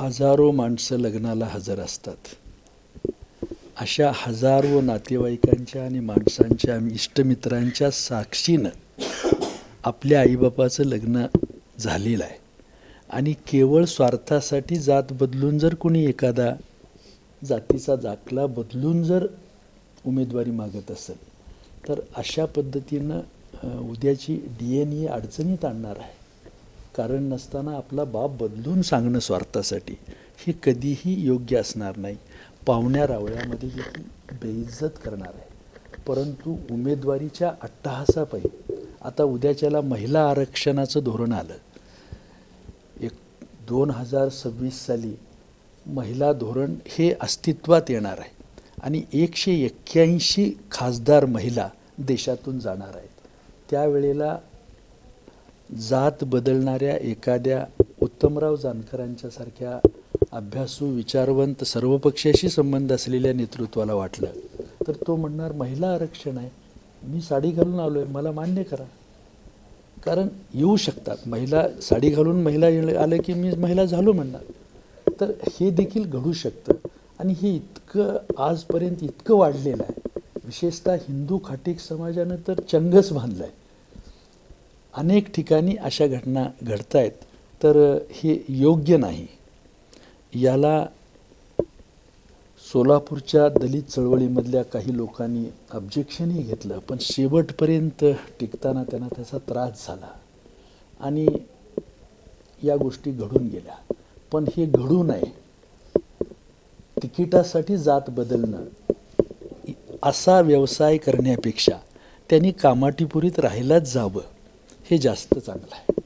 हजारो माणसं लग्नाला हजर असतात. अशा हजारो नातेवाईकांच्या आणि माणसांच्या इष्टमित्रांच्या साक्षीनं आपल्या आईबापाचं लग्न झालेलं आहे आणि केवळ स्वार्थासाठी जात बदलून जर कोणी एखादा जातीचा दाखला बदलून जर उमेदवारी मागत असेल तर अशा पद्धतीनं उद्याची DNA अडचणीत आणणार आहे. कारण नसताना आपला बाप बदलून सांगणं स्वार्थासाठी हे कधीही योग्य असणार नाही. पाहुण्या रावळ्यामध्ये देखील बेइज्जत करणार आहे. परंतु उमेदवारीच्या अट्टहासापायी आता उद्याच्याला महिला आरक्षणाचं धोरण आलं. 2026 साली महिला धोरण हे अस्तित्वात येणार आहे आणि 181 खासदार महिला देशातून जाणार आहेत. त्यावेळेला जात बदलणाऱ्या एखाद्या उत्तमराव जानकरांच्या सारख्या अभ्यासू विचारवंत सर्वपक्षाशी संबंध असलेल्या नेतृत्वाला वाटलं तर तो म्हणणार महिला आरक्षण आहे, मी साडी घालून आलो आहे, मला मान्य करा. कारण येऊ शकतात महिला साडी घालून महिला आलं की मी महिला झालो म्हणणार. तर हे देखील घडू शकतं आणि हे इतकं आजपर्यंत इतकं वाढलेलं आहे. विशेषतः हिंदू खाटीक समाजानं तर चंगच बांधला आहे. अनेक ठिकाणी अशा घटना घडत आहेत. तर हे योग्य नाही. याला सोलापूरच्या दलित चळवळीमधल्या काही लोकांनी ऑब्जेक्शनही घेतलं, पण शेवटपर्यंत टिकताना त्यांना त्याचा त्रास झाला आणि या गोष्टी घडून गेल्या. पण हे घडू नये. तिकिटासाठी जात बदलणं असा व्यवसाय करण्यापेक्षा त्यांनी कामाटीपुरीत राहायलाच जावं हे जास्त चांगलं आहे.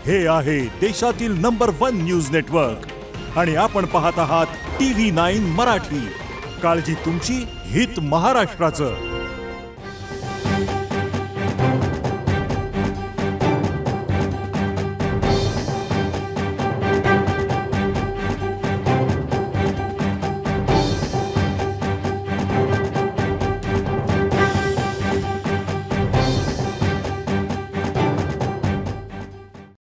हे आहे देशातील नंबर 1 न्यूज नेटवर्क आणि आपण पाहत आहात TV9 मराठी. काळजी तुमची, हित महाराष्ट्राचं.